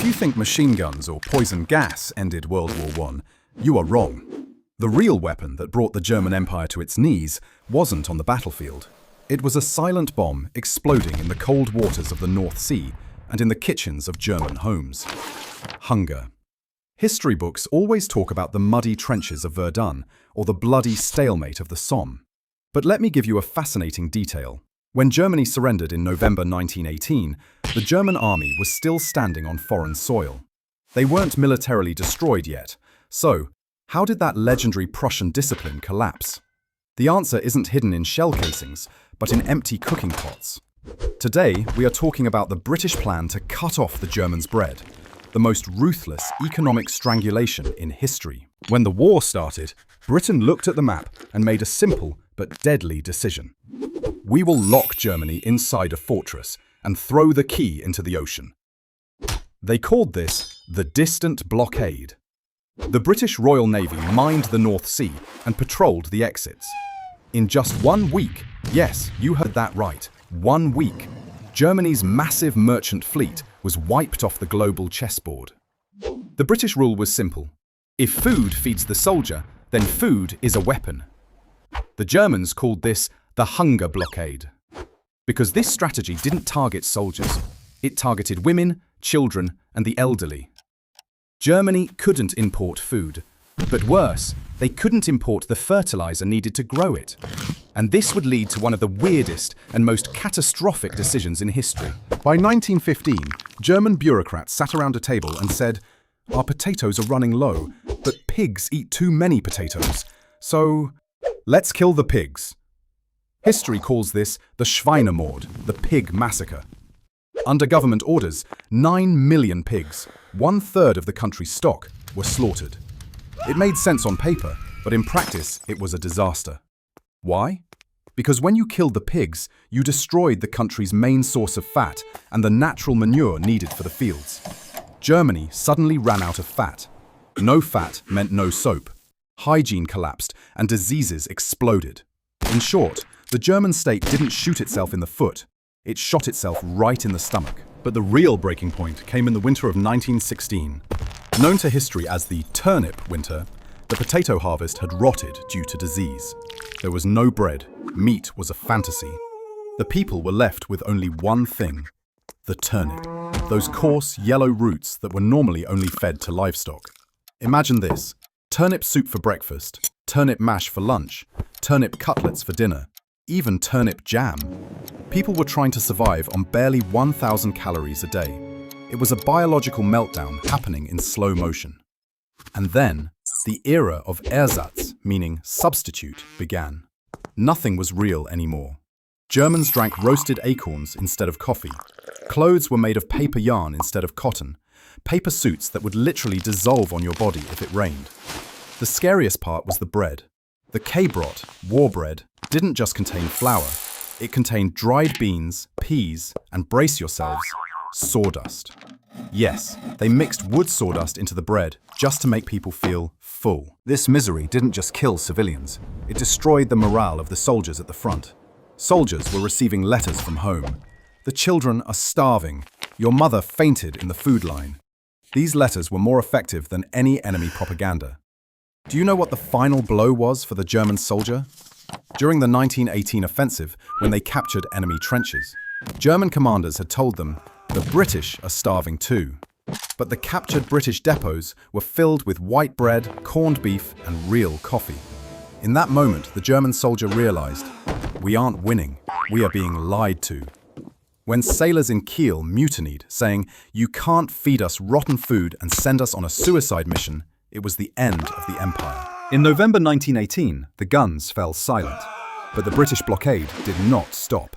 If you think machine guns or poison gas ended World War I, you are wrong. The real weapon that brought the German Empire to its knees wasn't on the battlefield. It was a silent bomb exploding in the cold waters of the North Sea and in the kitchens of German homes. Hunger. History books always talk about the muddy trenches of Verdun or the bloody stalemate of the Somme. But let me give you a fascinating detail. When Germany surrendered in November 1918, the German army was still standing on foreign soil. They weren't militarily destroyed yet. So, how did that legendary Prussian discipline collapse? The answer isn't hidden in shell casings, but in empty cooking pots. Today, we are talking about the British plan to cut off the Germans' bread, the most ruthless economic strangulation in history. When the war started, Britain looked at the map and made a simple but deadly decision. We will lock Germany inside a fortress and throw the key into the ocean. They called this the distant blockade. The British Royal Navy mined the North Sea and patrolled the exits. In just 1 week, yes, you heard that right, 1 week, Germany's massive merchant fleet was wiped off the global chessboard. The British rule was simple. If food feeds the soldier, then food is a weapon. The Germans called this the hunger blockade. Because this strategy didn't target soldiers, it targeted women, children, and the elderly. Germany couldn't import food, but worse, they couldn't import the fertilizer needed to grow it. And this would lead to one of the weirdest and most catastrophic decisions in history. By 1915, German bureaucrats sat around a table and said, "Our potatoes are running low, but pigs eat too many potatoes. So, let's kill the pigs." History calls this the Schweinemord, the pig massacre. Under government orders, 9 million pigs, 1/3 of the country's stock, were slaughtered. It made sense on paper, but in practice, it was a disaster. Why? Because when you killed the pigs, you destroyed the country's main source of fat and the natural manure needed for the fields. Germany suddenly ran out of fat. No fat meant no soap. Hygiene collapsed and diseases exploded. In short, the German state didn't shoot itself in the foot. It shot itself right in the stomach. But the real breaking point came in the winter of 1916. Known to history as the Turnip Winter, the potato harvest had rotted due to disease. There was no bread. Meat was a fantasy. The people were left with only one thing: the turnip. Those coarse, yellow roots that were normally only fed to livestock. Imagine this: turnip soup for breakfast, turnip mash for lunch, turnip cutlets for dinner, even turnip jam. People were trying to survive on barely 1,000 calories a day. It was a biological meltdown happening in slow motion. And then, the era of Ersatz, meaning substitute, began. Nothing was real anymore. Germans drank roasted acorns instead of coffee. Clothes were made of paper yarn instead of cotton. Paper suits that would literally dissolve on your body if it rained. The scariest part was the bread. The K-Brot, war bread, didn't just contain flour. It contained dried beans, peas, and brace yourselves, sawdust. Yes, they mixed wood sawdust into the bread just to make people feel full. This misery didn't just kill civilians. It destroyed the morale of the soldiers at the front. Soldiers were receiving letters from home. "The children are starving. Your mother fainted in the food line." These letters were more effective than any enemy propaganda. Do you know what the final blow was for the German soldier? During the 1918 offensive, when they captured enemy trenches, German commanders had told them, "The British are starving too." But the captured British depots were filled with white bread, corned beef, and real coffee. In that moment, the German soldier realized, "We aren't winning, we are being lied to." When sailors in Kiel mutinied, saying, "You can't feed us rotten food and send us on a suicide mission," it was the end of the empire. In November 1918, the guns fell silent, but the British blockade did not stop.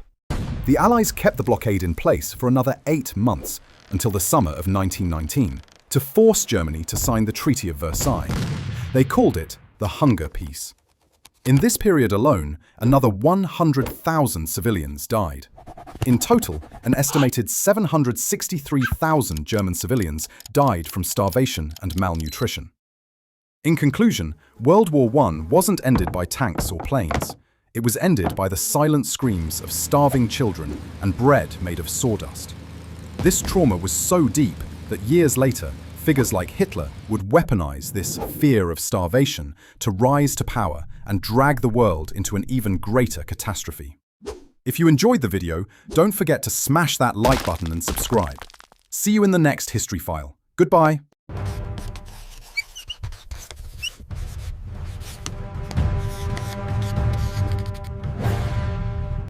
The Allies kept the blockade in place for another 8 months, until the summer of 1919, to force Germany to sign the Treaty of Versailles. They called it the Hunger Peace. In this period alone, another 100,000 civilians died. In total, an estimated 763,000 German civilians died from starvation and malnutrition. In conclusion, World War I wasn't ended by tanks or planes. It was ended by the silent screams of starving children and bread made of sawdust. This trauma was so deep, that years later, figures like Hitler would weaponize this fear of starvation to rise to power and drag the world into an even greater catastrophe. If you enjoyed the video, don't forget to smash that like button and subscribe. See you in the next History File. Goodbye.